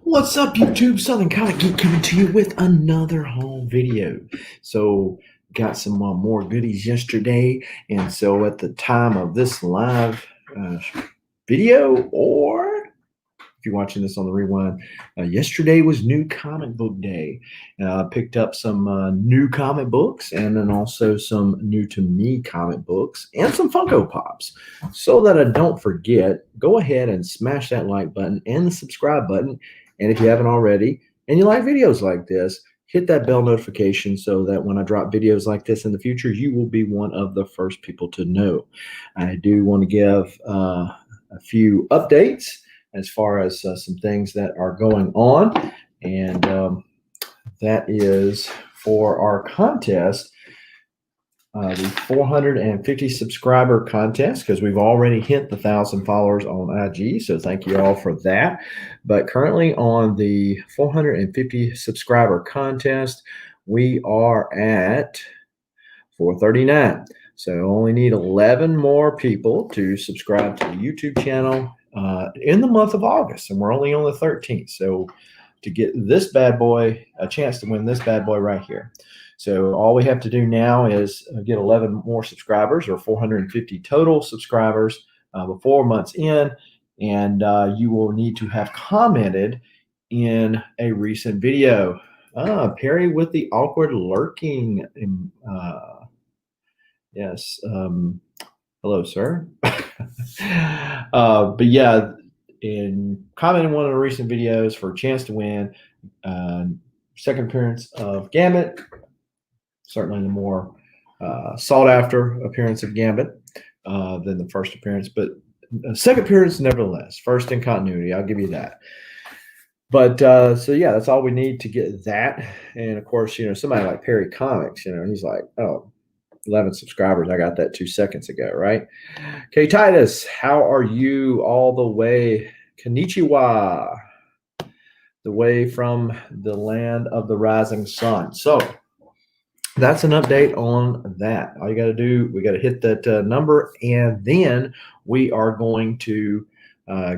What's up, YouTube? Southern Comic Geek coming to you with another haul video. So, got some more goodies yesterday, and so at the time of this live video, or if you're watching this on the rewind, yesterday was New Comic Book Day. I picked up some new comic books and then also some new to me comic books and some Funko Pops. So that I don't forget, go ahead and smash that like button and the subscribe button. And if you haven't already and you like videos like this, hit that bell notification so that when I drop videos like this in the future, you will be one of the first people to know. I do want to give a few updates as far as some things that are going on. And that is for our contest, the 450 subscriber contest, because we've already hit the 1,000 followers on IG. So thank you all for that. But currently on the 450 subscriber contest, we are at 439. So only need 11 more people to subscribe to the YouTube channel in the month of August, and we're only on the 13th. So to get this bad boy, a chance to win this bad boy right here. So all we have to do now is get 11 more subscribers, or 450 total subscribers before month's end, and you will need to have commented in a recent video. Perry with the awkward lurking. Yes. Hello, sir. But yeah, in commenting one of the recent videos for a chance to win, second appearance of Gambit, certainly the more sought after appearance of Gambit than the first appearance, but second appearance nevertheless, first in continuity. I'll give you that. But so yeah, that's all we need to get that. And of course, somebody like Perry Comics, he's like, oh, 11 subscribers. I got that 2 seconds ago, right? Okay, Titus, how are you all the way? Konnichiwa, the way from the land of the rising sun. So that's an update on that. All you got to do, we got to hit that number, and then we are going to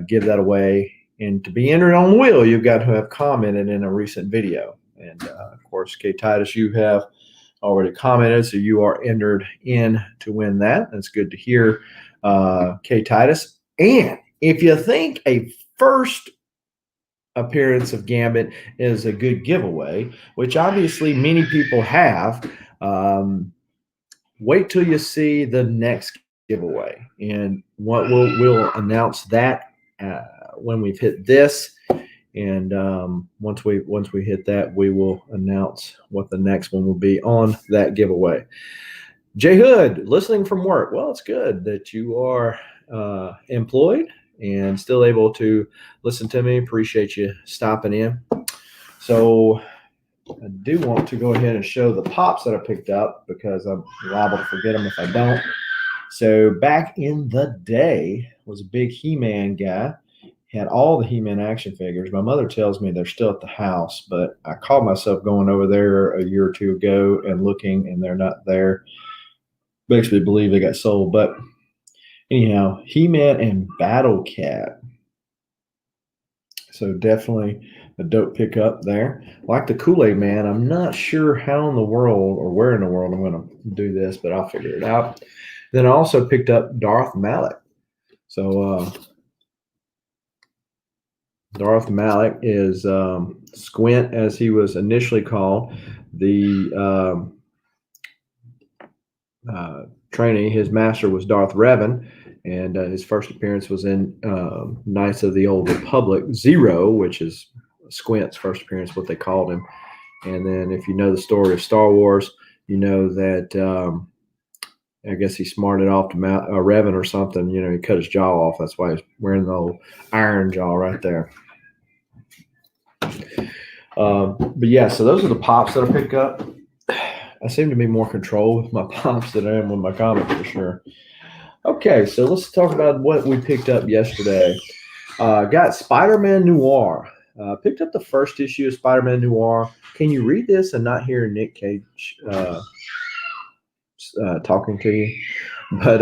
give that away. And to be entered on the wheel, you've got to have commented in a recent video. And of course, K Titus, you have already commented, so you are entered in to win that. That's good to hear, K Titus. And if you think a first appearance of Gambit is a good giveaway, which obviously many people have, wait till you see the next giveaway, and what we'll announce that when we've hit this. And once we hit that, we will announce what the next one will be on that giveaway. Jay Hood, listening from work. Well, it's good that you are employed and still able to listen to me. Appreciate you stopping in. So I do want to go ahead and show the pops that I picked up, because I'm liable to forget them if I don't. So back in the day, was a big He-Man guy. Had all the He-Man action figures. My mother tells me they're still at the house, but I caught myself going over there a year or two ago and looking, and they're not there. Makes me believe they got sold. But anyhow, He-Man and Battle Cat. So definitely a dope pickup there. Like the Kool-Aid Man, I'm not sure how in the world or where in the world I'm going to do this, but I'll figure it out. Then I also picked up Darth Malak. So Darth Malak is Squint, as he was initially called. The trainee, his master was Darth Revan, and his first appearance was in Knights of the Old Republic Zero, which is Squint's first appearance, what they called him. And then if you know the story of Star Wars, you know that I guess he smarted off to Revan or something. He cut his jaw off. That's why he's wearing the old iron jaw right there. But yeah, so those are the pops that I pick up. I seem to be more control with my pops than I am with my comics, for sure. Okay, so let's talk about what we picked up yesterday. Got Spider-Man Noir. Picked up the first issue of Spider-Man Noir. Can you read this and not hear Nick Cage talking to you? But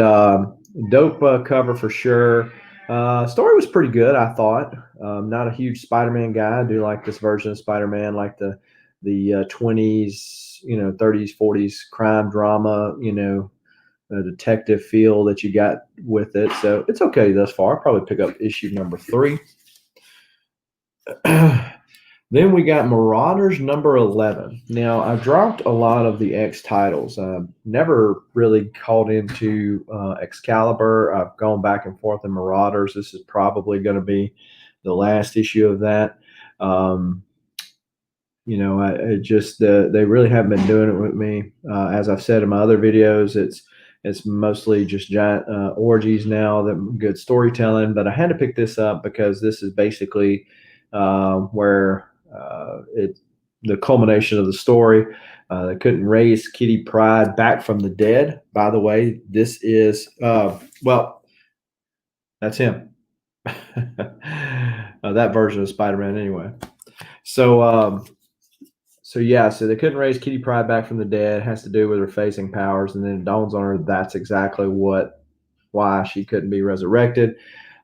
dope cover for sure. Story was pretty good, I thought. Not a huge Spider-Man guy. I do like this version of Spider-Man, like the 20s, 30s, 40s crime drama, detective feel that you got with it. So it's okay thus far. I'll probably pick up issue number 3. Then we got Marauders number 11. Now, I've dropped a lot of the X titles. Never really caught into Excalibur. I've gone back and forth in Marauders. This is probably going to be the last issue of that. Um, I just they really haven't been doing it with me. As I've said in my other videos, it's mostly just giant orgies now. That good storytelling, but I had to pick this up because this is basically where it the culmination of the story. They couldn't raise Kitty Pryde back from the dead. By the way, this is well, that's him. That version of Spider-Man, anyway. So. So they couldn't raise Kitty Pryde back from the dead. It has to do with her facing powers, and then it dawns on her that's exactly why she couldn't be resurrected.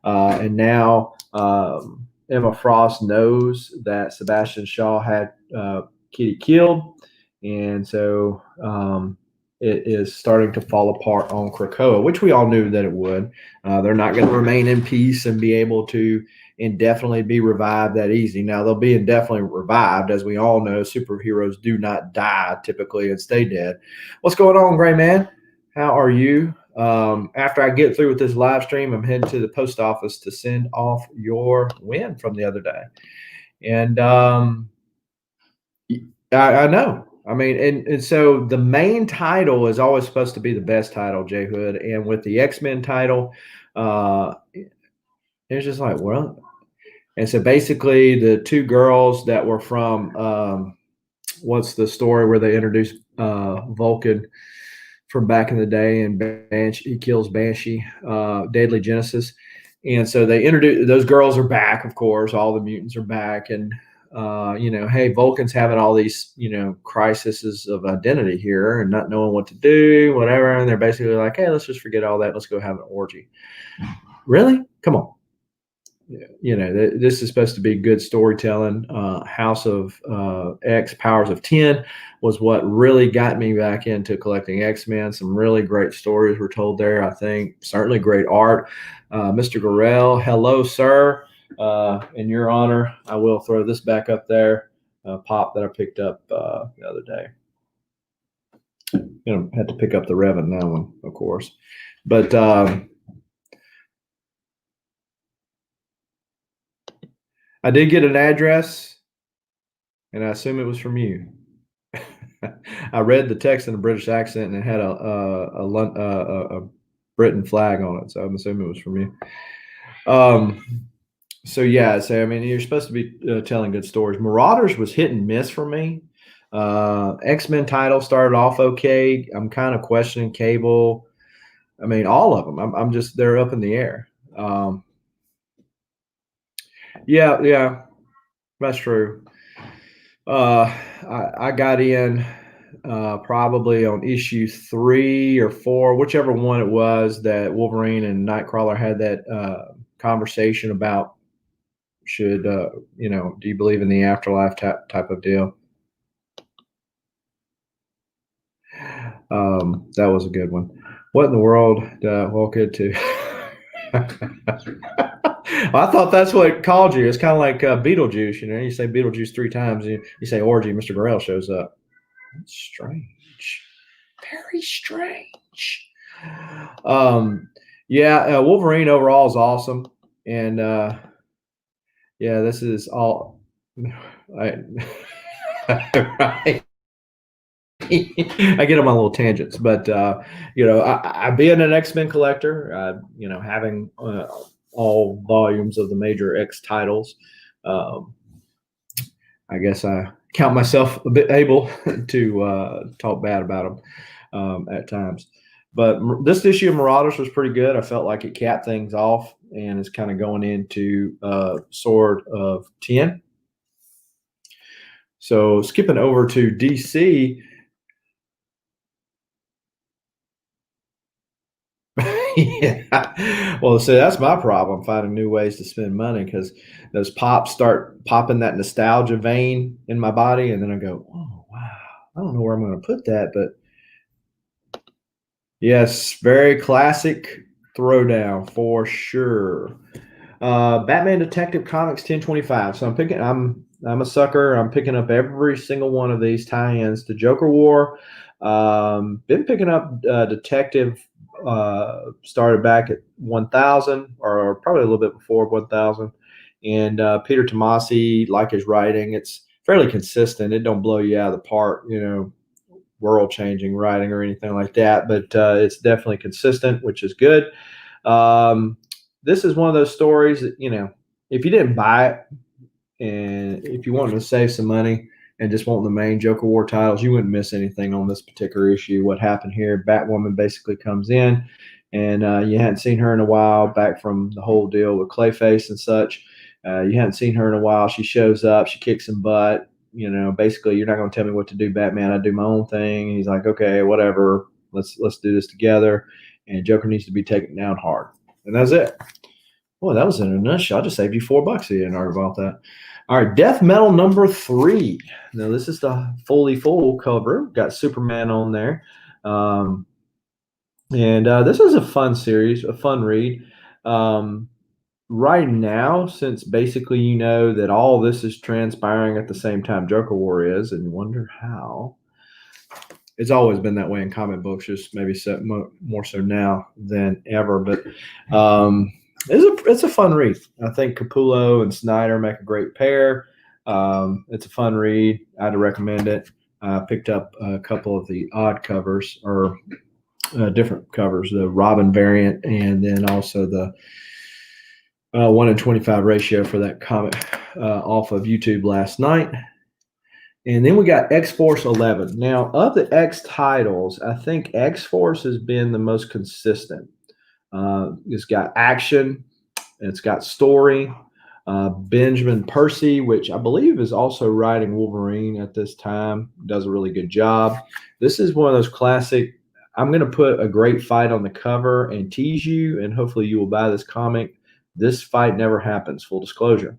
And now Emma Frost knows that Sebastian Shaw had Kitty killed, and so it is starting to fall apart on Krakoa, which we all knew that it would. They're not going to remain in peace and be able to indefinitely be revived that easy. Now, they'll be indefinitely revived. As we all know, superheroes do not die typically and stay dead. What's going on, Gray Man? How are you? After I get through with this live stream, I'm heading to the post office to send off your win from the other day. And I know. I mean, and so the main title is always supposed to be the best title, J Hood. And with the X-Men title, it's just like, well, and so basically the two girls that were from what's the story where they introduced Vulcan from back in the day, and Banshee, he kills Banshee, Deadly Genesis. And so they introduced those girls are back, of course, all the mutants are back. And hey, Vulcan's having all these, crises of identity here and not knowing what to do, whatever. And they're basically like, hey, let's just forget all that. Let's go have an orgy. Really? Come on. This is supposed to be good storytelling. House of X, Powers of 10 was what really got me back into collecting X-Men. Some really great stories were told there, I think. Certainly great art. Mr. Gorell, hello, sir. In your honor, I will throw this back up there, pop that I picked up the other day. Had to pick up the Revan now one, of course. But I did get an address, and I assume it was from you. I read the text in a British accent, and it had a Britain flag on it, so I'm assuming it was from you. So I mean, you're supposed to be telling good stories. Marauders was hit and miss for me. X-Men title started off okay. I'm kind of questioning Cable. I mean, all of them. I'm just they're up in the air. Yeah, that's true. I got in probably on issue 3 or 4, whichever one it was, that Wolverine and Nightcrawler had that conversation about should do you believe in the afterlife type of deal. That was a good one. What in the world did I walk into? I thought that's what it called you. It's kind of like Beetlejuice. You say Beetlejuice 3 times, you say orgy, Mr. Gorell shows up. That's strange. Very strange. Wolverine overall is awesome. And this is all right. I get on my little tangents, but I being an X-Men collector, having all volumes of the major X titles, I guess I count myself a bit able to talk bad about them at times. But this issue of Marauders was pretty good. I felt like it capped things off and is kind of going into Sword of 10. So skipping over to DC. Yeah. Well, see, that's my problem, finding new ways to spend money because those pops start popping that nostalgia vein in my body. And then I go, oh, wow. I don't know where I'm going to put that. But yes, very classic throwdown for sure. Batman Detective Comics 1025. So I'm a sucker. I'm picking up every single one of these tie-ins to Joker War. Been picking up Detective. Started back at 1,000, or probably a little bit before 1,000. And Peter Tomasi, like his writing, it's fairly consistent. It don't blow you out of the park, world changing writing or anything like that. But it's definitely consistent, which is good. Um, this is one of those stories that, if you didn't buy it and if you wanted to save some money and just want the main Joker War titles, you wouldn't miss anything on this particular issue. What happened here, Batwoman basically comes in and you hadn't seen her in a while, back from the whole deal with Clayface and such. You hadn't seen her in a while. She shows up, she kicks some butt. Basically, you're not going to tell me what to do, Batman. I do my own thing. And he's like, okay, whatever. Let's do this together. And Joker needs to be taken down hard. And that's it. Boy, that was in a nutshell. I just saved you $4 if you didn't argue about that. All right, Death Metal number 3. Now, this is the fully full cover. Got Superman on there. And this is a fun series, a fun read. Right now, since basically you know that all this is transpiring at the same time Joker War is, and you wonder how. It's always been that way in comic books, just maybe more so now than ever. But it's a fun read. I think Capullo and Snyder make a great pair. It's a fun read. I'd recommend it. I picked up a couple of the odd covers, or different covers, the Robin variant, and then also the 1-in-25 ratio for that comic off of YouTube last night. And then we got X-Force 11. Now, of the X titles, I think X-Force has been the most consistent. It's got action, it's got story. Benjamin Percy, which I believe is also writing Wolverine at this time, does a really good job. This is one of those classic, I'm going to put a great fight on the cover and tease you, and hopefully you will buy this comic. This fight never happens, full disclosure.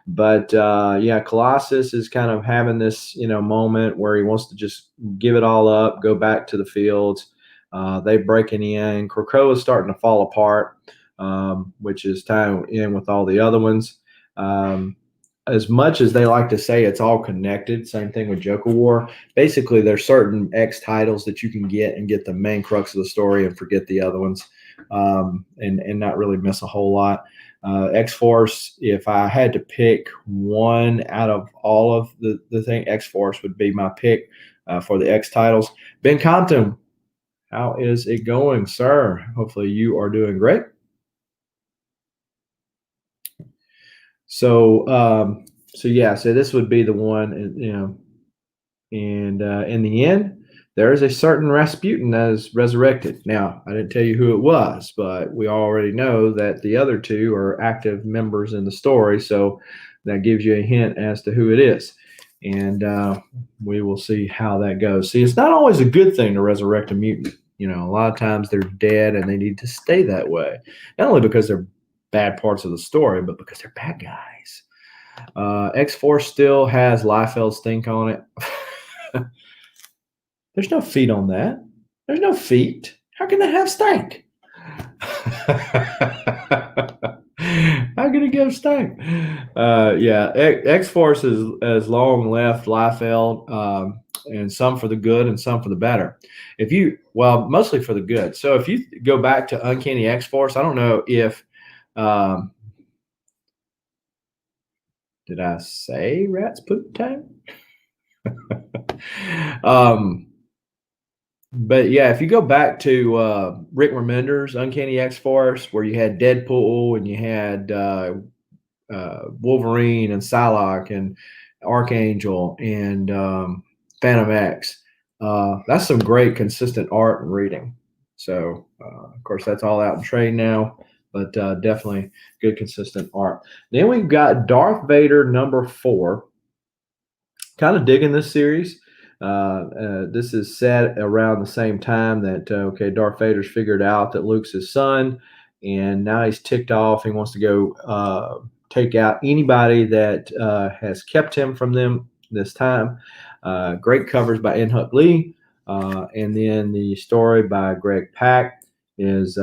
But yeah, Colossus is kind of having this, moment where he wants to just give it all up, go back to the fields. They breaking in. Krakoa is starting to fall apart, which is tying in with all the other ones. As much as they like to say it's all connected, same thing with Joker War. Basically, there's certain X titles that you can get and get the main crux of the story and forget the other ones, and not really miss a whole lot. X-Force, if I had to pick one out of all of the thing, X-Force would be my pick for the X titles. Ben Compton, how is it going, sir? Hopefully you are doing great. So yeah, so this would be the one, and in the end, there is a certain Rasputin that is resurrected. Now, I didn't tell you who it was, but we already know that the other two are active members in the story, so that gives you a hint as to who it is. And we will see how that goes. See, it's not always a good thing to resurrect a mutant. A lot of times they're dead and they need to stay that way, not only because they're bad parts of the story, but because they're bad guys. X-Force still has Liefeld's stink on it. There's no feet on that. There's no feet. How can that have stank? How can it give stank? Yeah, X-Force has long left Liefeld, and some for the good and some for the better. Mostly for the good. So if you go back to Uncanny X-Force, I don't know if did I say rats poop time? But yeah, if you go back to Rick Remender's Uncanny X-Force, where you had Deadpool and you had Wolverine and Psylocke and Archangel and Phantom X, that's some great consistent art and reading. So of course that's all out in trade now, but definitely good consistent art. Then we've got Darth Vader number 4. Kind of digging this series. This is set around the same time that Darth Vader's figured out that Luke's his son, and now he's ticked off. He wants to go take out anybody that has kept him from them this time. Great covers by Huck Lee, and then the story by Greg Pak is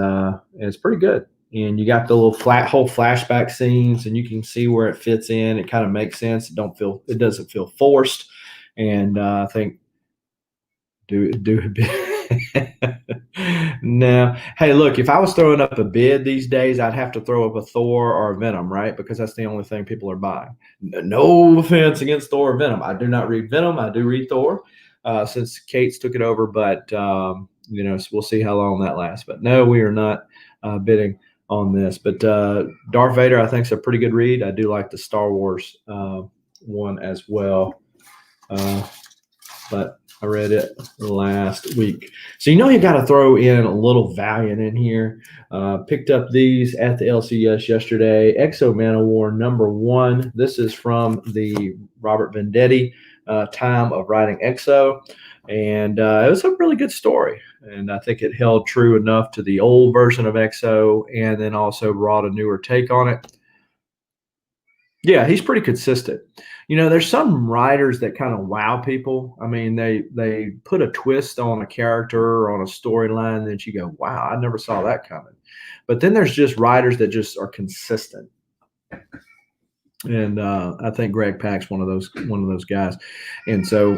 pretty good. And you got the little whole flashback scenes, and you can see where it fits in. It kind of makes sense. It doesn't feel forced, and I think do a bit. No. Hey, look, if I was throwing up a bid these days, I'd have to throw up a Thor or a Venom, right? Because that's the only thing people are buying. No offense against Thor or Venom. I do not read Venom. I do read Thor since Kate's took it over, but so we'll see how long that lasts. But no, we are not bidding on this. But Darth Vader, I think, is a pretty good read. I do like the Star Wars one as well. But I read it last week. So you got to throw in a little Valiant in here. Picked up these at the LCS yesterday. Exo Man-O-War #1. This is from the Robert Venditti time of writing Exo. And it was a really good story. And I think it held true enough to the old version of Exo and then also brought a newer take on it. Yeah, he's pretty consistent. There's some writers that kind of wow people. I mean, they put a twist on a character or on a storyline that you go, wow, I never saw that coming. But then there's just writers that just are consistent. And I think Greg Pak's one of those guys. And so,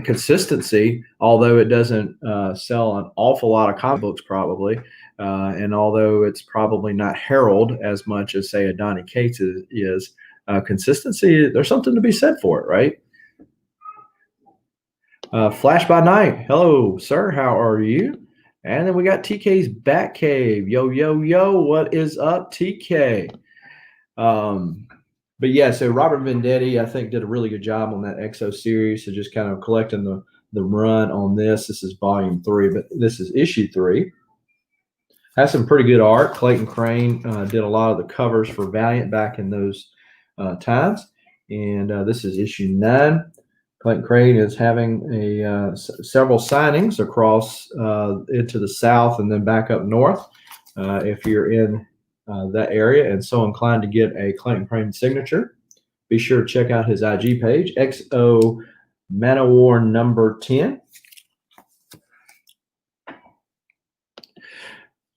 consistency, although it doesn't sell an awful lot of comic books probably, and although it's probably not heralded as much as, say, a Donny Cates is consistency, there's something to be said for it, right? Flash by Night. Hello, sir. How are you? And then we got TK's Batcave. Yo, yo, yo. What is up, TK? But yeah, so Robert Venditti, I think, did a really good job on that Exo series. So just kind of collecting the run on this. This is volume 3, but this is issue 3. Has some pretty good art. Clayton Crane did a lot of the covers for Valiant back in those times. And this is issue 9. Clayton Crane is having several signings across into the south and then back up north. If you're in that area and so inclined to get a Clayton Crane signature, be sure to check out his IG page, XO Man-O-War #10.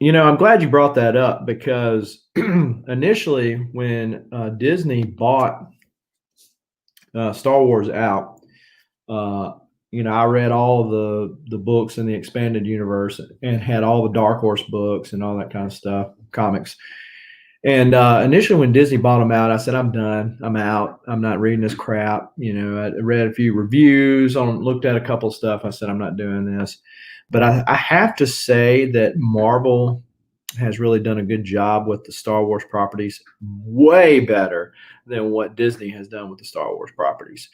I'm glad you brought that up because initially when Disney bought Star Wars out, I read all the books in the expanded universe and had all the Dark Horse books and all that kind of stuff, comics. And initially when Disney bought them out, I said, I'm done. I'm out. I'm not reading this crap. I read a few reviews, looked at a couple of stuff. I said, I'm not doing this. But I have to say that Marvel has really done a good job with the Star Wars properties, way better than what Disney has done with the Star Wars properties.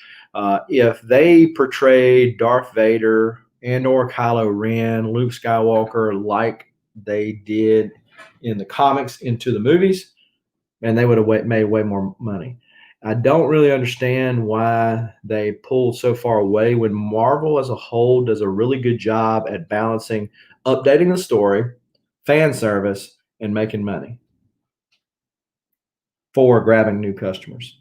If they portrayed Darth Vader and or Kylo Ren, Luke Skywalker like they did in the comics into the movies, and they would have made way more money. I don't really understand why they pulled so far away when Marvel as a whole does a really good job at balancing updating the story, fan service, and making money for grabbing new customers.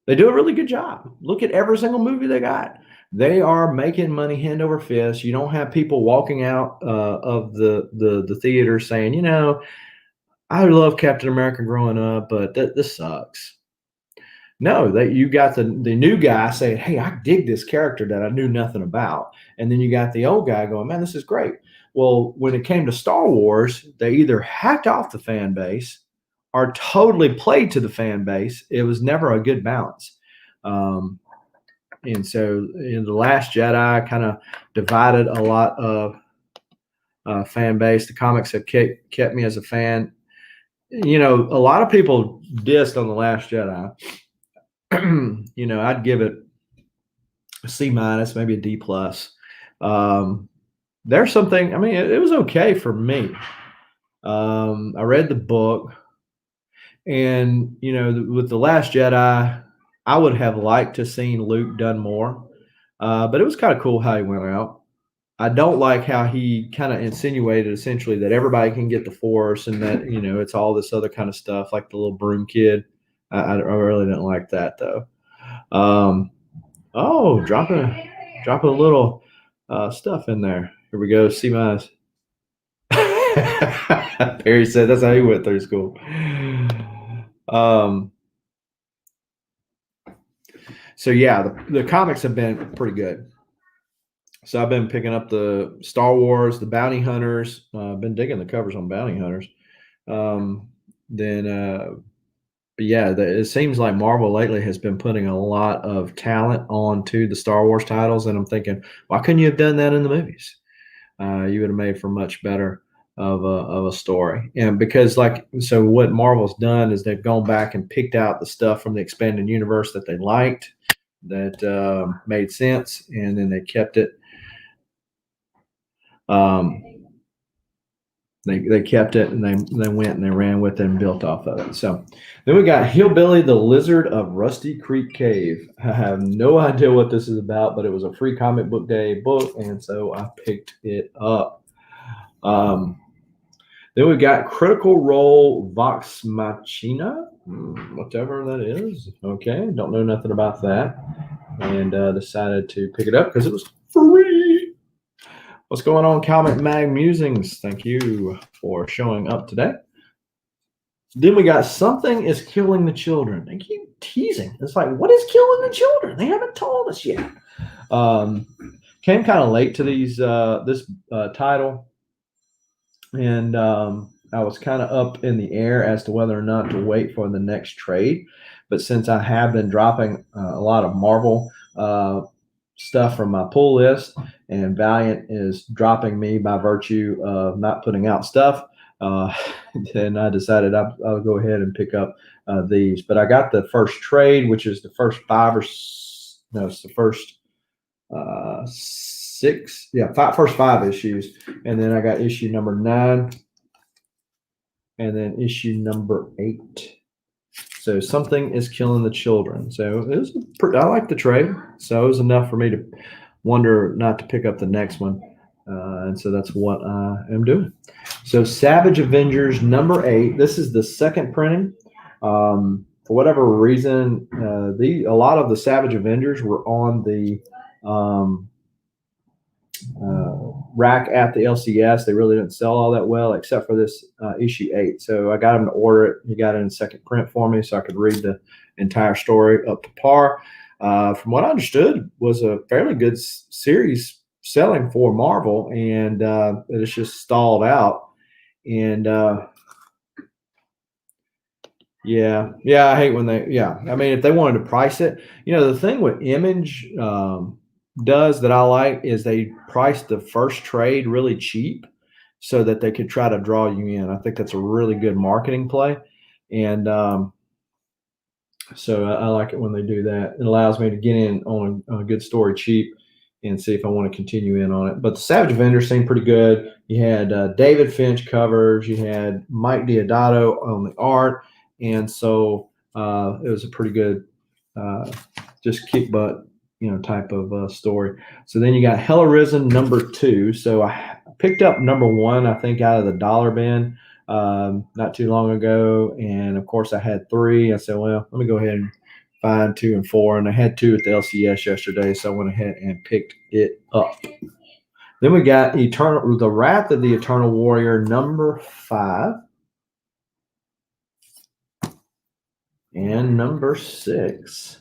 They do a really good job. Look at every single movie they got. They are making money hand over fist. You don't have people walking out of the theater saying, I love Captain America growing up, but this sucks. No, you got the new guy saying, hey, I dig this character that I knew nothing about. And then you got the old guy going, man, this is great. Well, when it came to Star Wars, they either hacked off the fan base or totally played to the fan base. It was never a good balance. And so in The Last Jedi kind of divided a lot of fan base. The comics have kept me as a fan. A lot of people dissed on The Last Jedi. I'd give it a C-, maybe a D+. There's something, it was okay for me. I read the book, and, with The Last Jedi, I would have liked to seen Luke done more. But it was kind of cool how he went out. I don't like how he kind of insinuated essentially that everybody can get the Force and that, it's all this other kind of stuff like the little broom kid. I really didn't like that though. Um, oh, dropping a little stuff in there. Here we go. See my Perry said that's how he went through school. Um, so yeah, the comics have been pretty good. So I've been picking up the Star Wars, the Bounty Hunters. I've been digging the covers on Bounty Hunters. Um, then, but yeah, it seems like Marvel lately has been putting a lot of talent onto the Star Wars titles, and I'm thinking, why couldn't you have done that in the movies? You would have made for much better of a story. And because so what Marvel's done is they've gone back and picked out the stuff from the expanded universe that they liked, that made sense, and then they kept it. Um, they kept it, and they went and they ran with it and built off of it. So then we got Hillbilly the Lizard of Rusty Creek Cave. I have no idea what this is about, but it was a free comic book day book, and so I picked it up. Then we got Critical Role Vox Machina, whatever that is. Okay, don't know nothing about that, and decided to pick it up because it was free. What's going on, Comic Mag Musings? Thank you for showing up today. Then we got Something is Killing the Children. They keep teasing. It's like, what is killing the children? They haven't told us yet. Came kind of late to this title, and I was kind of up in the air as to whether or not to wait for the next trade. But since I have been dropping a lot of Marvel stuff from my pull list, and Valiant is dropping me by virtue of not putting out stuff, then I decided I'll go ahead and pick up these. But I got the first trade, which is the first it's the first first 5 issues, and then I got issue number 9, and then issue number 8. So Something is Killing the Children. So I like the trade, so it was enough for me to wonder not to pick up the next one, and so that's what I am doing. So Savage Avengers number 8. This is the second printing. For whatever reason, a lot of the Savage Avengers were on the rack at the LCS. They really didn't sell all that well, except for this issue 8. So I got him to order it. He got it in second print for me, so I could read the entire story up to par. From what I understood, was a fairly good series selling for Marvel, and it's just stalled out. And I hate when I mean, if they wanted to price it, the thing with Image does that I like is they price the first trade really cheap so that they could try to draw you in. I think that's a really good marketing play. And so I like it when they do that. It allows me to get in on a good story cheap and see if I want to continue in on it. But the Savage Avengers seemed pretty good. You had David Finch covers. You had Mike Deodato on the art. And so it was a pretty good just kick butt type of story. So then you got Hell Arisen number 2. So I picked up number 1, I think, out of the dollar bin not too long ago. And of course I had 3. I said, well, let me go ahead and find 2 and 4. And I had 2 at the LCS yesterday. So I went ahead and picked it up. Then we got The Wrath of the Eternal Warrior number 5. And number 6.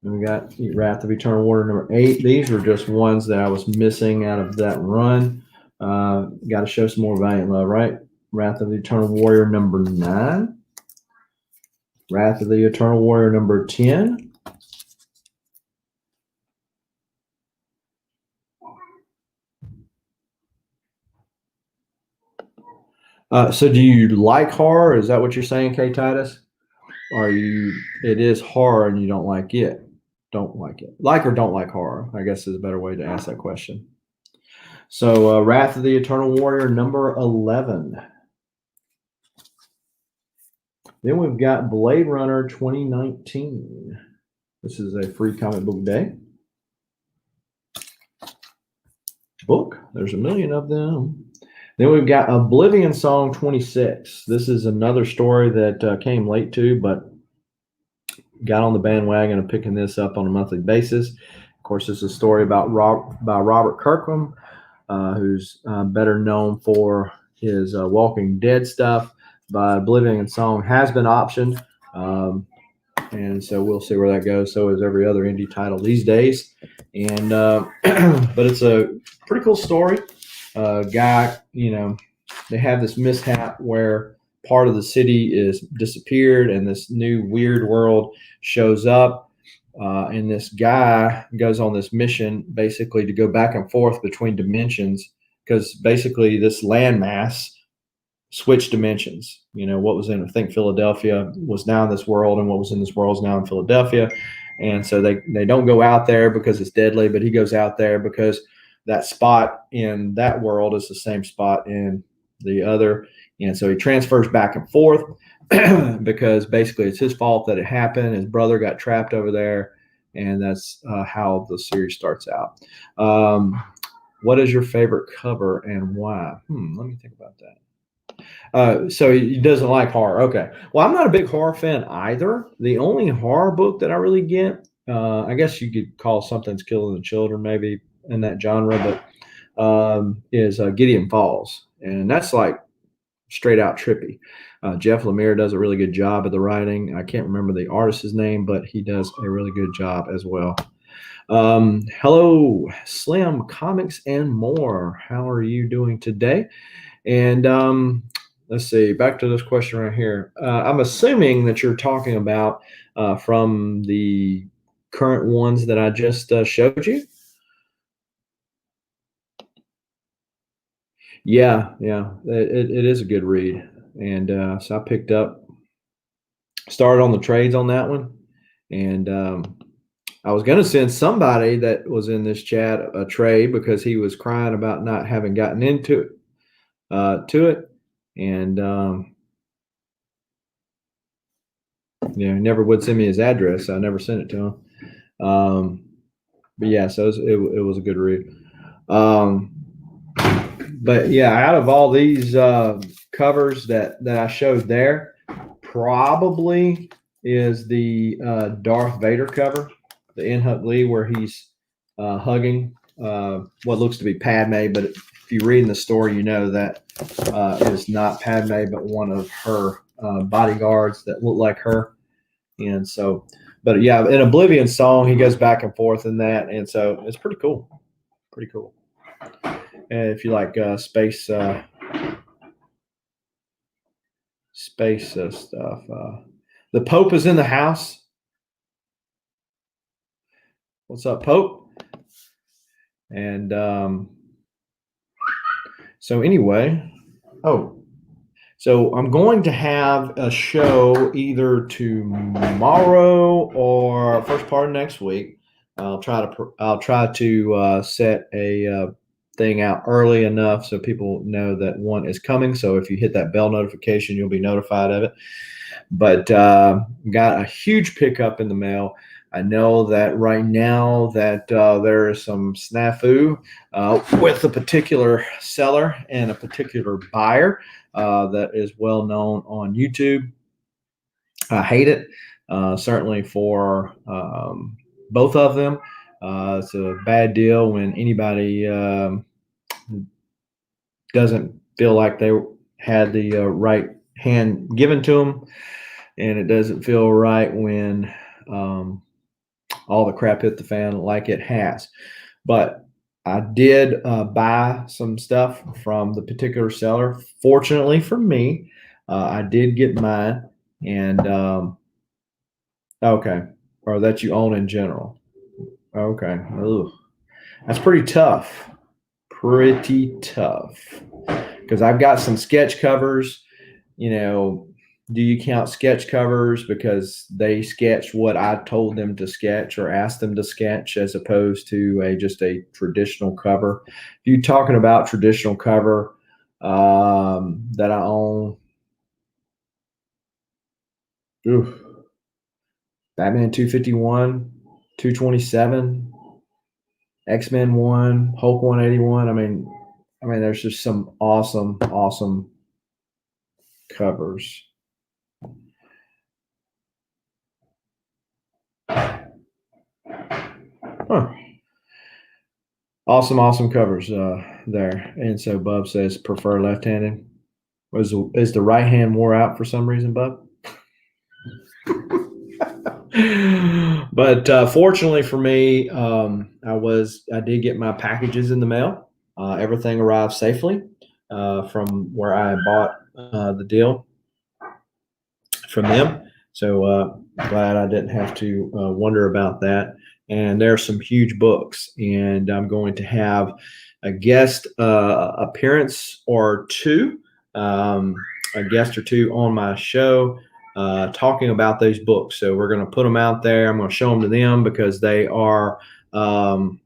And we got Wrath of Eternal Warrior number 8. These were just ones that I was missing out of that run. Got to show some more Valiant love, right? Wrath of the Eternal Warrior number 9. Wrath of the Eternal Warrior number 10. So do you like horror? Is that what you're saying, K. Titus? Or it is horror and you don't like it? Don't like it. Like or don't like horror, I guess is a better way to ask that question. So Wrath of the Eternal Warrior number 11. Then we've got Blade Runner 2019. This is a free comic book day book. There's a million of them. Then we've got Oblivion Song 26. This is another story that came late too, but got on the bandwagon of picking this up on a monthly basis. Of course, this is a story about by Robert Kirkman, who's better known for his Walking Dead stuff. But Oblivion Song has been optioned, and so we'll see where that goes. So is every other indie title these days, and but it's a pretty cool story. Guy, they have this mishap where part of the city is disappeared, and this new weird world shows up. And this guy goes on this mission basically to go back and forth between dimensions because basically this landmass switched dimensions. What was in, I think, Philadelphia was now in this world, and what was in this world is now in Philadelphia. And so they don't go out there because it's deadly, but he goes out there because that spot in that world is the same spot in the other. And so he transfers back and forth because basically it's his fault that it happened. His brother got trapped over there, and that's how the series starts out. What is your favorite cover and why? Let me think about that. So he doesn't like horror. Okay. Well, I'm not a big horror fan either. The only horror book that I really get, I guess you could call Something's Killing the Children, maybe in that genre, but is Gideon Falls. And that's like straight out trippy. Jeff Lemire does a really good job of the writing. I can't remember the artist's name, but he does a really good job as well. Hello, Slim Comics and More. How are you doing today? And let's see, back to this question right here. I'm assuming that you're talking about from the current ones that I just showed you. Yeah, it is a good read. And so I started on the trades on that one. And I was going to send somebody that was in this chat a trade because he was crying about not having gotten into it. And never would send me his address. So I never sent it to him. But yeah, so it was a good read. But yeah, out of all these covers that I showed there, probably is the Darth Vader cover, the In-Hut Lee, where he's hugging what looks to be Padme, but if you read in the story, you know that is not Padme, but one of her bodyguards that look like her. And so, but yeah, in Oblivion Song, he goes back and forth in that, and so it's pretty cool. Pretty cool. And if you like space stuff, the Pope is in the house. What's up, Pope? And so anyway, so I'm going to have a show either tomorrow or first part of next week. I'll try to set a thing out early enough so people know that one is coming. So if you hit that bell notification, you'll be notified of it. But got a huge pickup in the mail. I know that right now that there is some snafu with a particular seller and a particular buyer that is well known on YouTube. I hate it, certainly for both of them. It's a bad deal when anybody doesn't feel like they had the right hand given to them, and it doesn't feel right when all the crap hit the fan like it has. But I did buy some stuff from the particular seller. Fortunately for me, I did get mine. And okay, or that you own in general. Okay, ugh. That's pretty tough. Pretty tough. Because I've got some sketch covers. Do you count sketch covers because they sketch what I told them to sketch or asked them to sketch as opposed to just a traditional cover? If you're talking about traditional cover that I own, oof, Batman 251, 227, X-Men 1, Hulk 181. I mean, there's just some awesome, awesome covers. Huh. Awesome, awesome covers there. And so Bub says prefer left-handed. Is the right hand wore out for some reason, Bub? But fortunately for me, I did get my packages in the mail. Everything arrived safely from where I bought the deal from them. So glad I didn't have to wonder about that. And there are some huge books, and I'm going to have a guest appearance or two, um, a guest or two on my show talking about those books. So we're going to put them out there. I'm going to show them to them because they are. When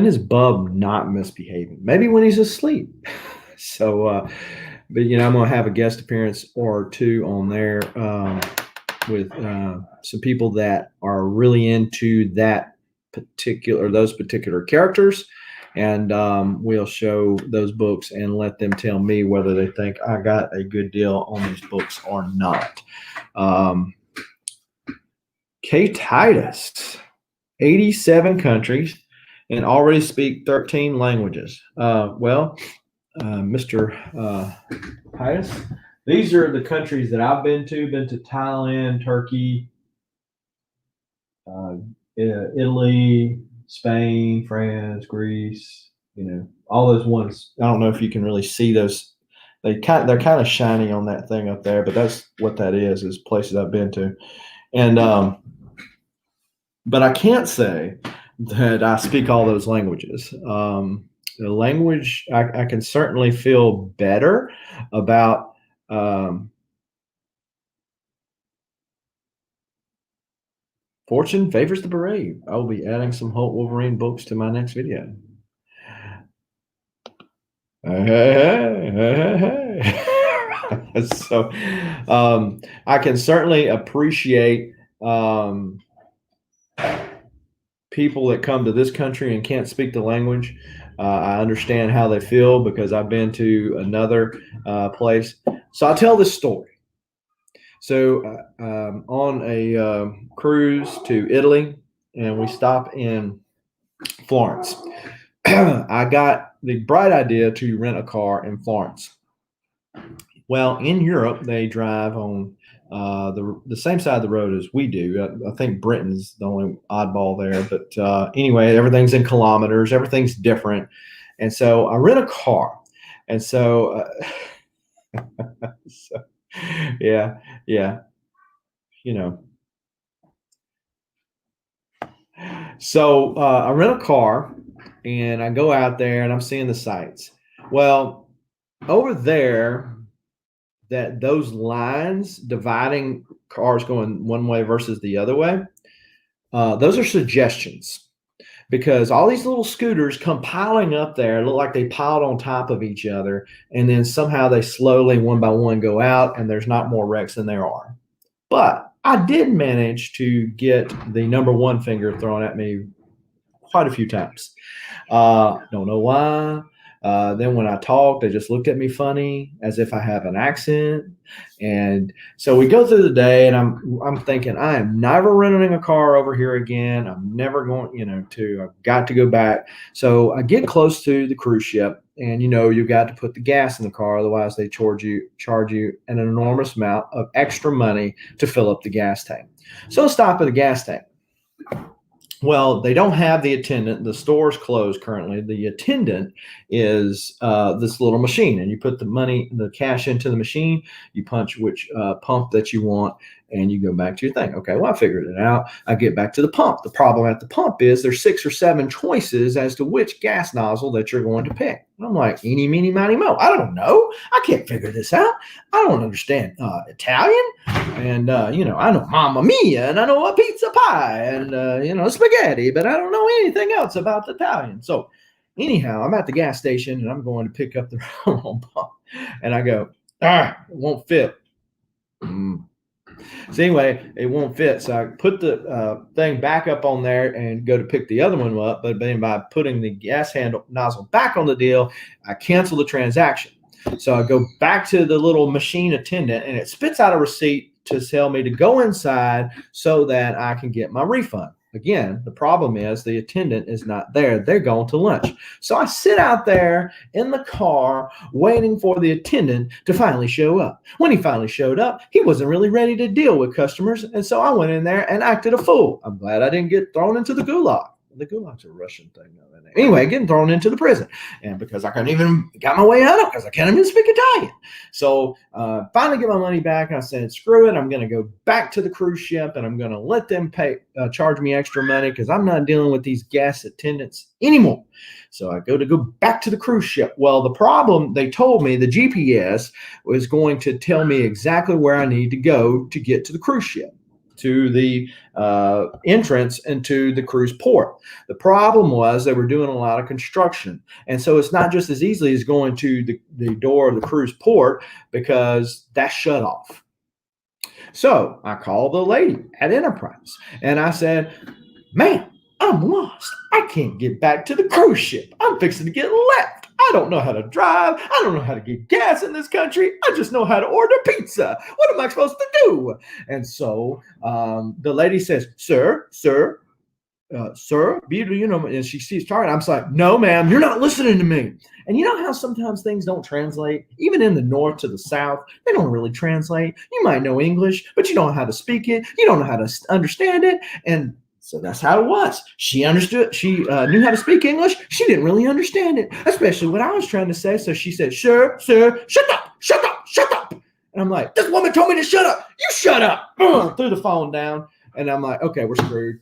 is Bub not misbehaving? Maybe when he's asleep. So, but I'm going to have a guest appearance or two on there with some people that are really into those particular characters, and we'll show those books and let them tell me whether they think I got a good deal on these books or not. K. Titus, 87 countries, and already speak 13 languages. Mr. Titus, these are the countries that I've been to. Been to Thailand, Turkey, Italy, Spain, France, Greece. All those ones. I don't know if you can really see those. They're kind of shiny on that thing up there, but that's what that is places I've been to. And but I can't say that I speak all those languages. The language I can certainly feel better about. Fortune favors the brave. I will be adding some Hulk Wolverine books to my next video. Hey. So I can certainly appreciate people that come to this country and can't speak the language. I understand how they feel because I've been to another place. So I'll tell this story. So on a cruise to Italy, and we stop in Florence. I got the bright idea to rent a car in Florence. Well, in Europe, they drive on the same side of the road as we do. I think Britain's the only oddball there. But anyway, everything's in kilometers. Everything's different. And so I rent a car. And so, so yeah, yeah, you know. So I rent a car and I go out there and I'm seeing the sights. Well, over there, those lines dividing cars going one way versus the other way, those are suggestions because all these little scooters come piling up there, look like they piled on top of each other, and then somehow they slowly one by one go out, and there's not more wrecks than there are. But I did manage to get the number one finger thrown at me quite a few times. Don't know why. Then when I talk, they just looked at me funny as if I have an accent. And so we go through the day, and I'm thinking I am never renting a car over here again. I'm never going, I've got to go back. So I get close to the cruise ship, and you got to put the gas in the car, otherwise they charge you an enormous amount of extra money to fill up the gas tank. So I stop at the gas tank. Well, they don't have the attendant. The store's closed currently. The attendant is this little machine, and you put the cash into the machine. You punch which pump that you want, and you go back to your thing. Okay, well, I figured it out. I get back to the pump. The problem at the pump is there's 6 or 7 choices as to which gas nozzle that you're going to pick. And I'm like, eeny, meeny, miny, mo. I don't know. I can't figure this out. I don't understand Italian. And, I know Mamma Mia, and I know a pizza pie, and, spaghetti, but I don't know anything else about Italian. So anyhow, I'm at the gas station, and I'm going to pick up the wrong pump. And I go, it won't fit. So anyway, it won't fit. So I put the thing back up on there and go to pick the other one up. But then by putting the gas handle nozzle back on the deal, I cancel the transaction. So I go back to the little machine attendant and it spits out a receipt to tell me to go inside so that I can get my refund. Again, the problem is the attendant is not there. They're going to lunch. So I sit out there in the car waiting for the attendant to finally show up. When he finally showed up, he wasn't really ready to deal with customers. And so I went in there and acted a fool. I'm glad I didn't get thrown into the gulag. The gulag's a Russian thing. Anyway, getting thrown into the prison. And because I couldn't even got my way out of it because I can't even speak Italian. So finally get my money back. And I said, screw it. I'm going to go back to the cruise ship and I'm going to let them charge me extra money because I'm not dealing with these gas attendants anymore. So I go back to the cruise ship. Well, the problem, they told me the GPS was going to tell me exactly where I need to go to get to the cruise ship, to the entrance into the cruise port. The problem was they were doing a lot of construction. And so it's not just as easily as going to the door of the cruise port because that's shut off. So I called the lady at Enterprise and I said, ma'am, I'm lost. I can't get back to the cruise ship. I'm fixing to get left. I don't know how to drive. I don't know how to get gas in this country. I just know how to order pizza. What am I supposed to do? And so the lady says, sir, you know, and she sees target. I'm like, no, ma'am, you're not listening to me. And you know how sometimes things don't translate, even in the north to the south, they don't really translate. You might know English, but you don't know how to speak it. You don't know how to understand it. And so that's how it was. She understood. She knew how to speak English. She didn't really understand it, especially what I was trying to say. So she said, sir, shut up, shut up, shut up. And I'm like, this woman told me to shut up. You shut up. Threw the phone down. And I'm like, okay, we're screwed.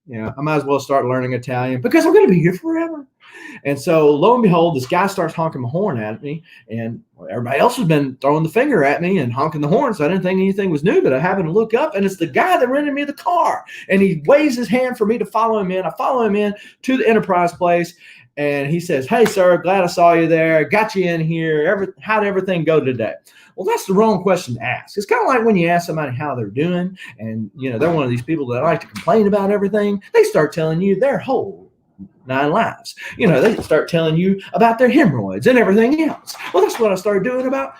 Yeah, I might as well start learning Italian because I'm going to be here forever. And so lo and behold, this guy starts honking the horn at me, and everybody else has been throwing the finger at me and honking the horn. So I didn't think anything was new, but I happened to look up, and it's the guy that rented me the car. And he waves his hand for me to follow him in. I follow him in to the Enterprise place, and he says, hey, sir, glad I saw you there. Got you in here. How'd everything go today? Well, that's the wrong question to ask. It's kind of like when you ask somebody how they're doing, and you know they're one of these people that like to complain about everything. They start telling you their whole 9 lives. You know, they start telling you about their hemorrhoids and everything else. Well, that's what I started doing about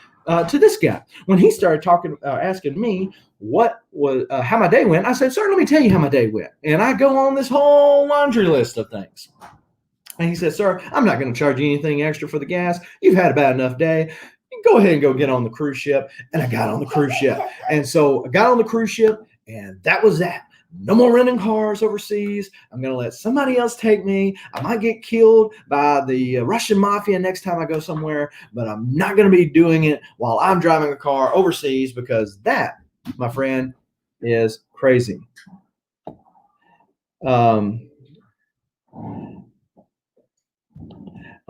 to this guy when he started asking me what was how my day went. I said, sir, let me tell you how my day went, and I go on this whole laundry list of things. And he said, sir, I'm not going to charge you anything extra for the gas. You've had a bad enough day. Go ahead and go get on the cruise ship. And I got on the cruise ship. And so I got on the cruise ship, and that was that. No more renting cars overseas. I'm going to let somebody else take me. I might get killed by the Russian mafia next time I go somewhere, but I'm not going to be doing it while I'm driving a car overseas because that, my friend, is crazy.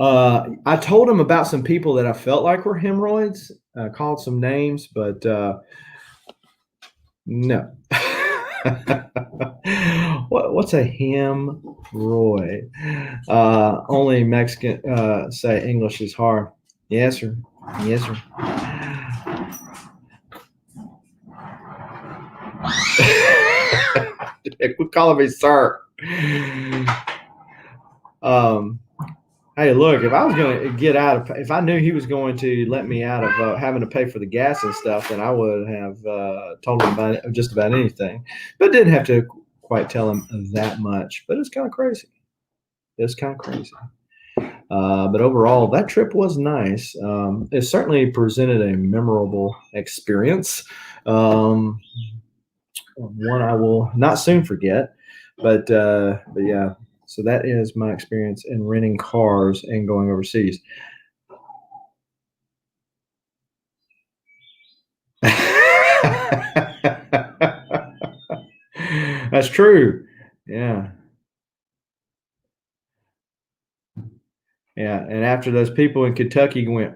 I told him about some people that I felt like were hemorrhoids. I called some names, but no. What's a hemorrhoid? Only Mexican say English is hard. Yes, sir. Yes, sir. Quit calling me sir. Hey, look, if I was going to get out of, if I knew he was going to let me out of having to pay for the gas and stuff, then I would have told him about just about anything. But didn't have to quite tell him that much. But it's kind of crazy. It's kind of crazy. But overall, that trip was nice. It certainly presented a memorable experience. One I will not soon forget. But yeah. So that is my experience in renting cars and going overseas. That's true. Yeah. Yeah. And after those people in Kentucky went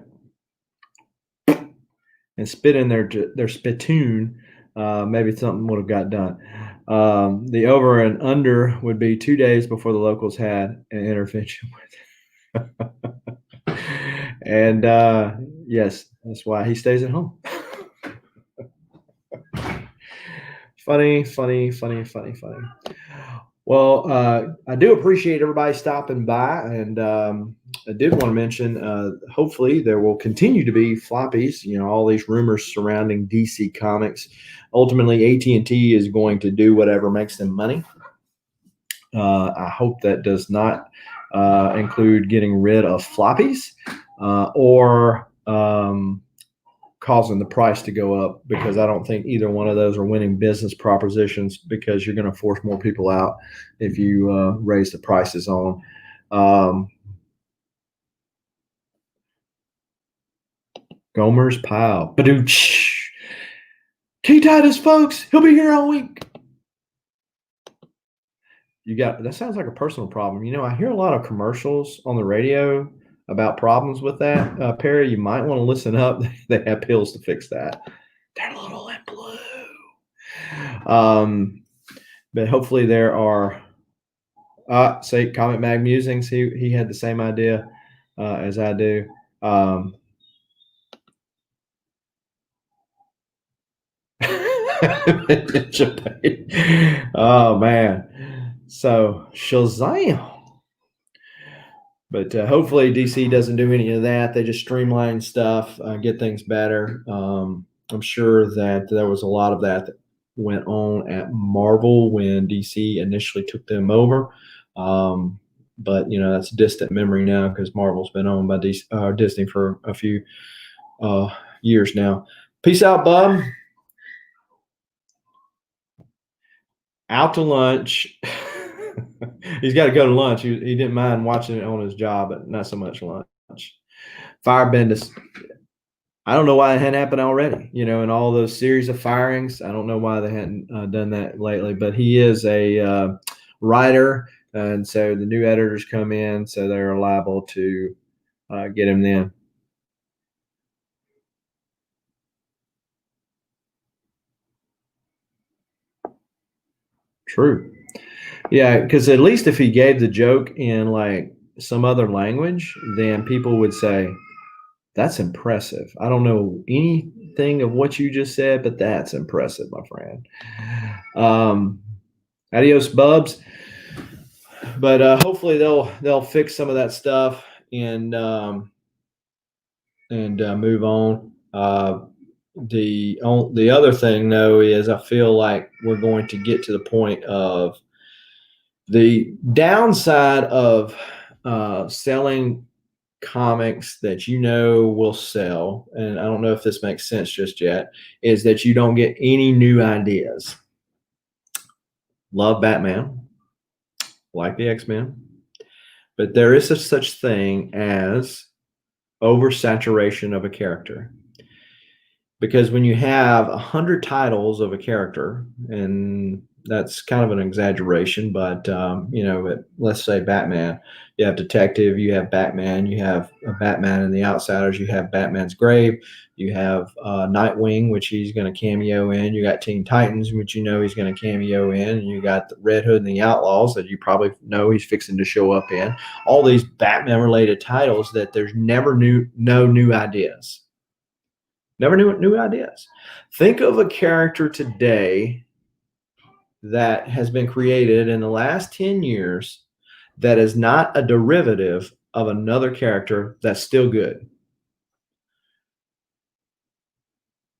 and spit in their spittoon, maybe something would have got done. The over and under would be 2 days before the locals had an intervention with it. And yes, that's why he stays at home. Funny, funny, funny, funny, funny. Well, I do appreciate everybody stopping by, and I did want to mention. Hopefully, there will continue to be floppies. You know, all these rumors surrounding DC Comics. Ultimately, AT&T is going to do whatever makes them money. I hope that does not include getting rid of floppies or causing the price to go up, because I don't think either one of those are winning business propositions, because you're going to force more people out if you raise the prices on. Gomer's Pile. Badooch. T Titus, folks, he'll be here all week. You got that sounds like a personal problem. You know, I hear a lot of commercials on the radio about problems with that. Perry, you might want to listen up. They have pills to fix that. They're little and blue. But hopefully there are say Comic Mag Musings. He had the same idea as I do. Oh man. So Shazam. But hopefully DC doesn't do any of that. They just streamline stuff, get things better. I'm sure that there was a lot of that went on at Marvel when DC initially took them over. But you know, that's distant memory now, because Marvel's been owned by Disney for a few years now. Peace out, bub. Out to lunch. He's got to go to lunch. He didn't mind watching it on his job, but not so much lunch. Fire Bendis. I don't know why it hadn't happened already. You know, in all those series of firings, I don't know why they hadn't done that lately. But he is a writer, and so the new editors come in, so they're liable to get him then. True. Yeah, because at least if he gave the joke in like some other language, then people would say, that's impressive. I don't know anything of what you just said, but that's impressive, my friend. Adios, bubs. But hopefully they'll fix some of that stuff and move on. The other thing though is I feel like we're going to get to the point of the downside of selling comics that you know will sell, and I don't know if this makes sense just yet, is that you don't get any new ideas. Love Batman, like the X-Men, but there is a such thing as oversaturation of a character. Because when you have 100 titles of a character, and that's kind of an exaggeration, but you know, let's say Batman, you have Detective, you have Batman, you have Batman and the Outsiders, you have Batman's Grave, you have Nightwing, which he's going to cameo in, you got Teen Titans, which you know he's going to cameo in, and you got the Red Hood and the Outlaws that you probably know he's fixing to show up in. All these Batman related titles that there's never no new ideas. Never new ideas. Think of a character today that has been created in the last 10 years that is not a derivative of another character that's still good.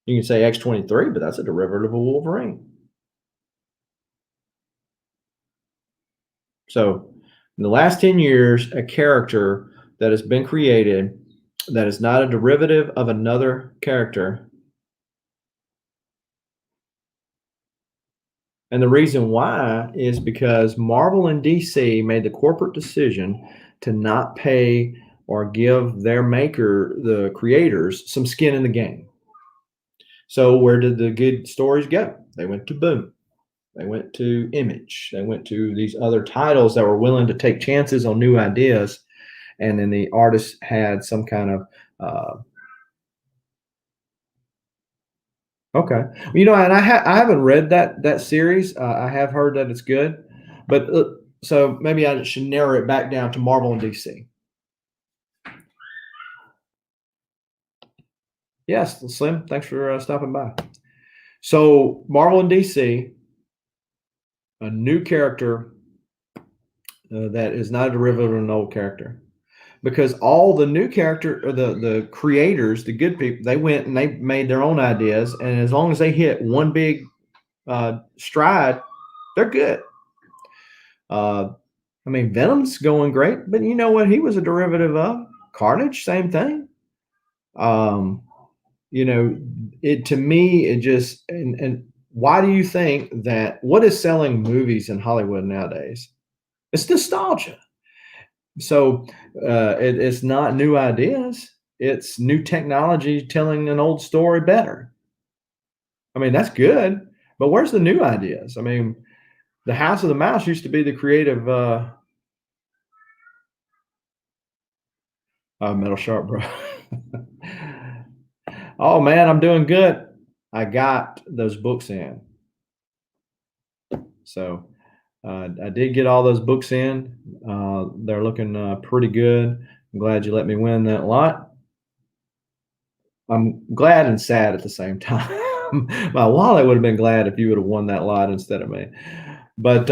You can say X-23, but that's a derivative of Wolverine. So in the last 10 years, a character that has been created that is not a derivative of another character. And the reason why is because Marvel and DC made the corporate decision to not pay or give their maker, the creators, some skin in the game. So where did the good stories go? They went to Boom. They went to Image. They went to these other titles that were willing to take chances on new ideas. And then the artist had some kind of okay. You know, and I haven't read that series. I have heard that it's good, but so maybe I should narrow it back down to Marvel and DC. Yes, Slim. Thanks for stopping by. So Marvel and DC a new character that is not a derivative of an old character. Because all the new character or the creators, the good people, they went and they made their own ideas, and as long as they hit one big stride, they're good. I mean, Venom's going great, but you know what? He was a derivative of Carnage, same thing. Um, you know, it to me, it just and why do you think that what is selling movies in Hollywood nowadays? It's nostalgia. So it's not new ideas. It's new technology telling an old story better. I mean, that's good, but where's the new ideas? I mean, the House of the Mouse used to be the creative Metal Sharp, bro. Oh man, I'm doing good. I got those books in, so I did get all those books in. They're looking pretty good. I'm glad you let me win that lot. I'm glad and sad at the same time. My wallet would have been glad if you would have won that lot instead of me. But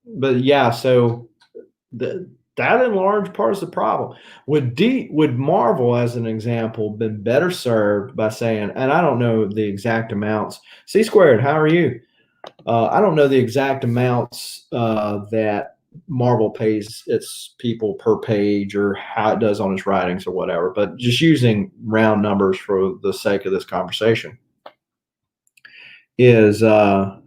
but yeah, so that in large part is the problem. Would Marvel, as an example, been better served by saying, and I don't know the exact amounts. C squared, how are you? I don't know the exact amounts that Marvel pays its people per page or how it does on its writings or whatever, but just using round numbers for the sake of this conversation is oh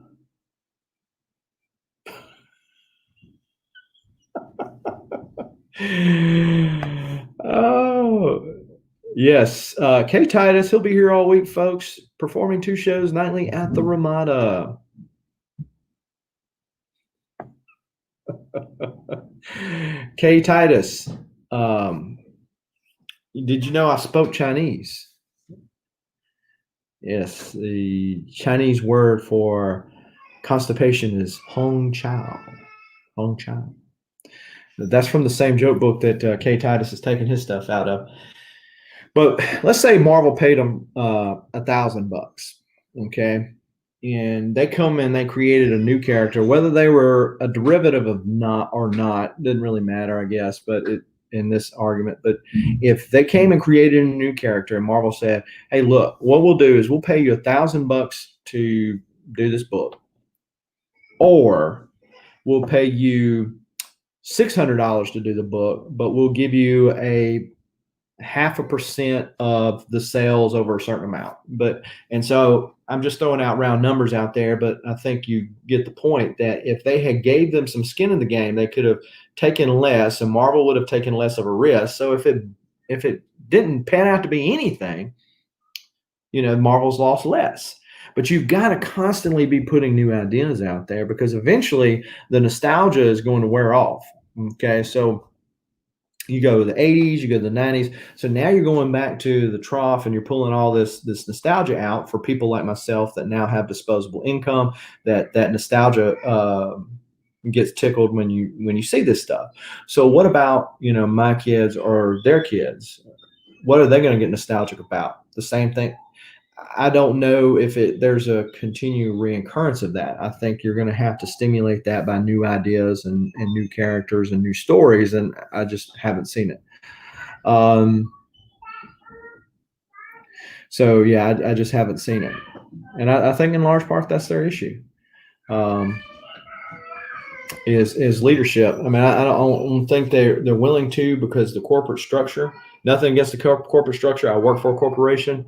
yes, K Titus, he'll be here all week, folks, performing 2 shows nightly at the Ramada. K Titus, um, did you know I spoke Chinese? Yes, the Chinese word for constipation is Hong Chao. Hong Chao. That's from the same joke book that K Titus is taking his stuff out of. But let's say Marvel paid them $1,000, okay, and they come in, they created a new character, whether they were a derivative of not or not, didn't really matter, I guess, but it in this argument. But if they came and created a new character, and Marvel said, "Hey, look, what we'll do is we'll pay you $1,000 to do this book, or we'll pay you $600 to do the book, but we'll give you a 0.5% of the sales over a certain amount." But and so I'm just throwing out round numbers out there, but I think you get the point that if they had gave them some skin in the game, they could have taken less, and Marvel would have taken less of a risk. So if it didn't pan out to be anything, Marvel's lost less. But you've got to constantly be putting new ideas out there because eventually the nostalgia is going to wear off. Okay, so you go to the 80s, you go to the 90s. So now you're going back to the trough and you're pulling all this nostalgia out for people like myself that now have disposable income, that nostalgia gets tickled when you see this stuff. So what about, my kids or their kids? What are they going to get nostalgic about? The same thing. I don't know if there's a continued reoccurrence of that. I think you're going to have to stimulate that by new ideas and new characters and new stories, and I just haven't seen it. So yeah, I just haven't seen it, and I think in large part that's their issue. Um, is leadership. I mean, I don't think they're willing to because the corporate structure. Nothing against the corporate structure. I work for a corporation,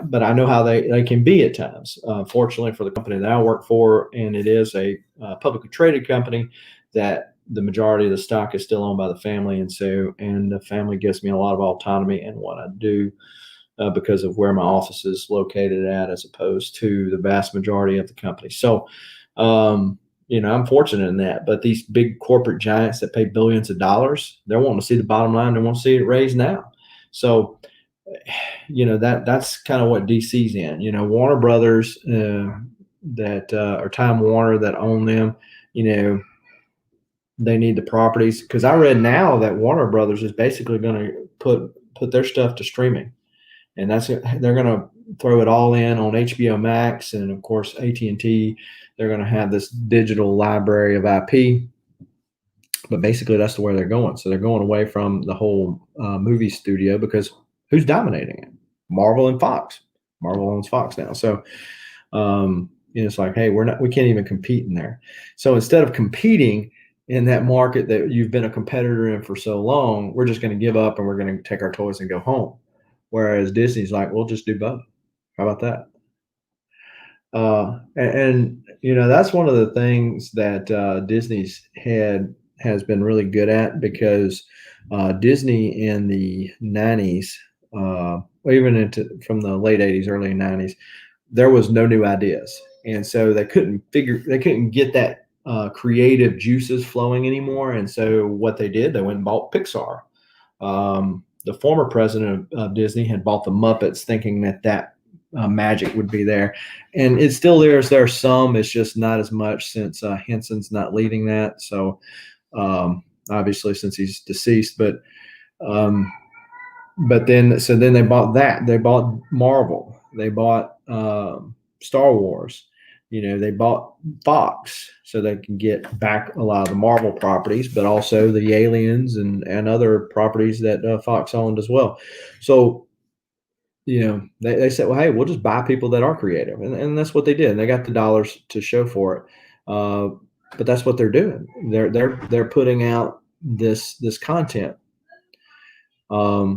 but I know how they can be at times. Fortunately for the company that I work for, and it is a publicly traded company, that the majority of the stock is still owned by the family, and the family gives me a lot of autonomy in what I do because of where my office is located at, as opposed to the vast majority of the company. So. I'm fortunate in that, but these big corporate giants that pay billions of dollars, they're wanting to see the bottom line. They want to see it raised now. So, that's kind of what DC's in. Warner Brothers, that or Time Warner that own them. They need the properties because I read now that Warner Brothers is basically going to put their stuff to streaming, and they're going to throw it all in on HBO Max, and of course AT&T. They're going to have this digital library of IP. But basically, that's the way they're going. So they're going away from the whole movie studio, because who's dominating it? Marvel and Fox. Marvel owns Fox now. So it's like, hey, we can't even compete in there. So instead of competing in that market that you've been a competitor in for so long, we're just going to give up and we're going to take our toys and go home. Whereas Disney's like, we'll just do both. How about that? That's one of the things that Disney's has been really good at, because Disney in the 90s, even from the late 80s, early 90s, there was no new ideas, and so they couldn't get that creative juices flowing anymore. And so what they did, they went and bought Pixar. The former president of Disney had bought the Muppets, thinking that magic would be there, and it still there's some. It's just not as much, since Henson's not leading that. So obviously, since he's deceased, um, then they bought that. They bought Marvel. They bought Star Wars. They bought Fox, so they can get back a lot of the Marvel properties, but also the Aliens and other properties that Fox owned as well. So they said, well, hey, we'll just buy people that are creative, and that's what they did. And they got the dollars to show for it. But that's what they're doing. They're putting out this content. I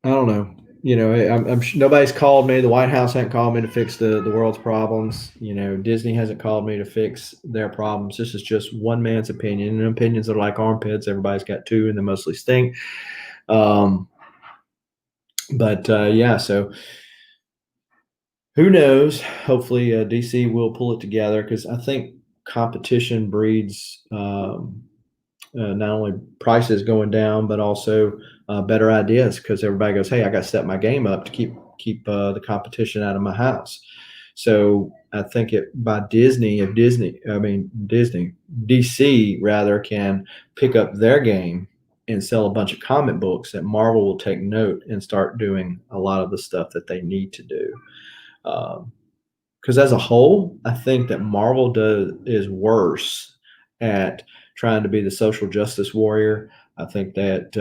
don't know. I'm nobody's called me. The White House hasn't called me to fix the world's problems. Disney hasn't called me to fix their problems. This is just one man's opinion, and opinions are like armpits. Everybody's got two, and they mostly stink. Yeah, so who knows? Hopefully, DC will pull it together, because I think competition breeds not only prices going down, but also better ideas, because everybody goes, hey, I got to step my game up to keep the competition out of my house. So I think Disney, DC rather, can pick up their game and sell a bunch of comic books, that Marvel will take note and start doing a lot of the stuff that they need to do. Because as a whole, I think that Marvel is worse at trying to be the social justice warrior. I think that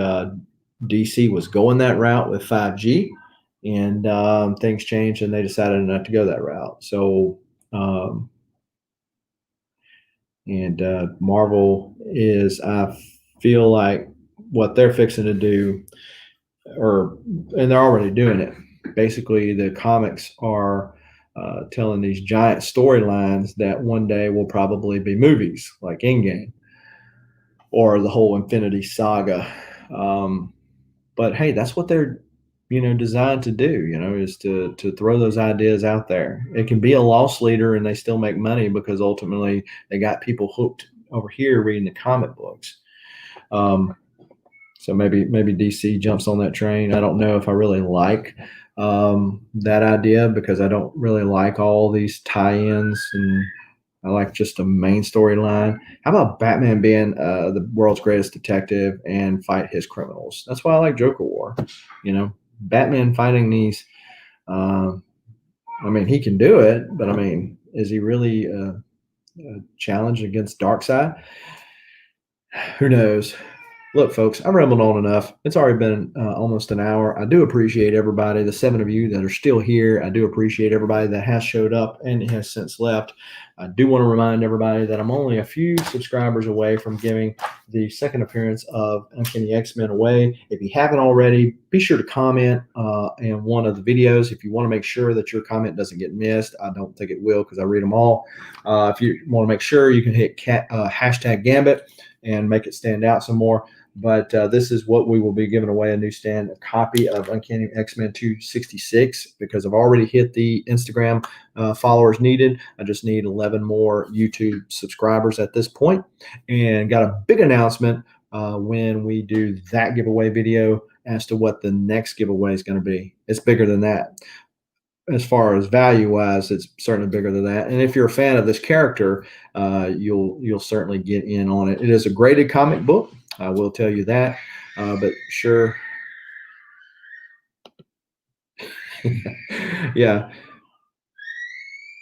DC was going that route with 5G, and things changed, and they decided not to go that route. So, Marvel is, I feel like, what they're fixing to do, and they're already doing it. Basically, the comics are telling these giant storylines that one day will probably be movies, like Endgame or the whole Infinity Saga. But hey, that's what they're designed to do. Is to throw those ideas out there. It can be a loss leader, and they still make money, because ultimately they got people hooked over here reading the comic books. So maybe DC jumps on that train. I don't know if I really like that idea, because I don't really like all these tie-ins, and I like just a main storyline. How about Batman being the world's greatest detective and fight his criminals? That's why I like Joker War. Batman fighting these. He can do it, but is he really a challenge against Darkseid? Who knows? Look, folks, I've rambled on enough. It's already been almost an hour. I do appreciate everybody, the 7 of you that are still here. I do appreciate everybody that has showed up and has since left. I do want to remind everybody that I'm only a few subscribers away from giving the second appearance of Uncanny X-Men away. If you haven't already, be sure to comment in one of the videos. If you want to make sure that your comment doesn't get missed, I don't think it will, because I read them all. If you want to make sure, you can hit hashtag Gambit and make it stand out some more. But this is what we will be giving away: a newsstand, a copy of Uncanny X-Men 266, because I've already hit the Instagram followers needed. I just need 11 more YouTube subscribers at this point, and got a big announcement when we do that giveaway video as to what the next giveaway is going to be. It's bigger than that. As far as value wise, it's certainly bigger than that. And if you're a fan of this character, you'll certainly get in on it. It is a graded comic book, I will tell you that. But sure, Yeah,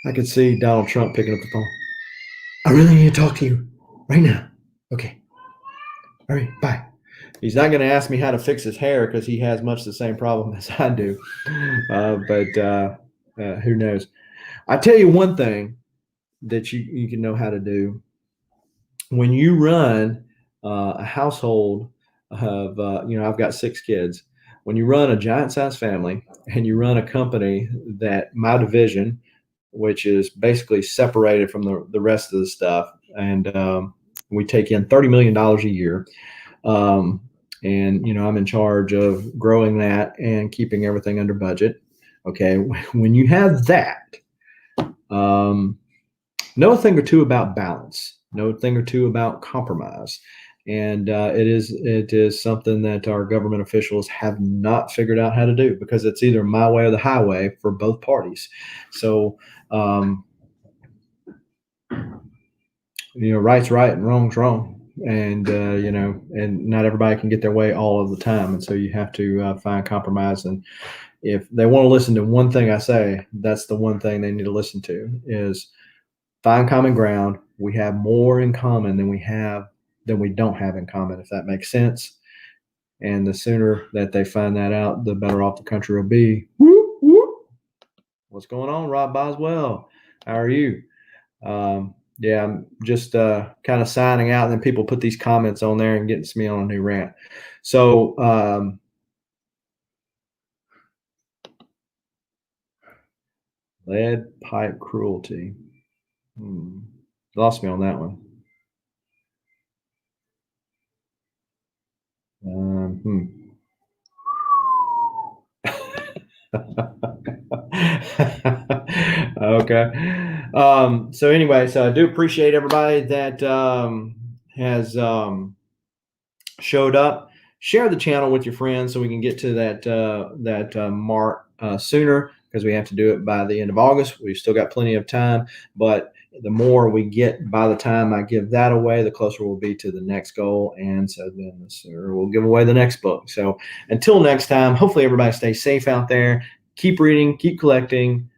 I could see Donald Trump picking up the phone. I really need to talk to you right now. Okay. All right. Bye. He's not going to ask me how to fix his hair because he has much the same problem as I do. But who knows? I tell you one thing that you can know how to do when you run a household of, I've got 6 kids. When you run a giant size family and you run a company that my division, which is basically separated from the rest of the stuff, and we take in $30 million a year. Um, and I'm in charge of growing that and keeping everything under budget. Okay, when you have that, um, know a thing or two about balance. Know a thing or two about compromise. And it is something that our government officials have not figured out how to do, because it's either my way or the highway for both parties. So right's right and wrong's wrong, and and not everybody can get their way all of the time, and so you have to find compromise. And if they want to listen to one thing I say, that's the one thing they need to listen to is find common ground. We have more in common than we don't have in common, if that makes sense. And the sooner that they find that out, the better off the country will be. Whoop, whoop. What's going on, Rob Boswell? How are you? Yeah, I'm just kind of signing out, and then people put these comments on there and getting me on a new rant. So lead pipe cruelty. Lost me on that one. Okay. So anyway, so I do appreciate everybody that has showed up. Share the channel with your friends so we can get to that mark sooner, because we have to do it by the end of August. We've still got plenty of time, but the more we get by the time I give that away, the closer we'll be to the next goal. And so then the sooner we'll give away the next book. So until next time, hopefully everybody stays safe out there. Keep reading, keep collecting.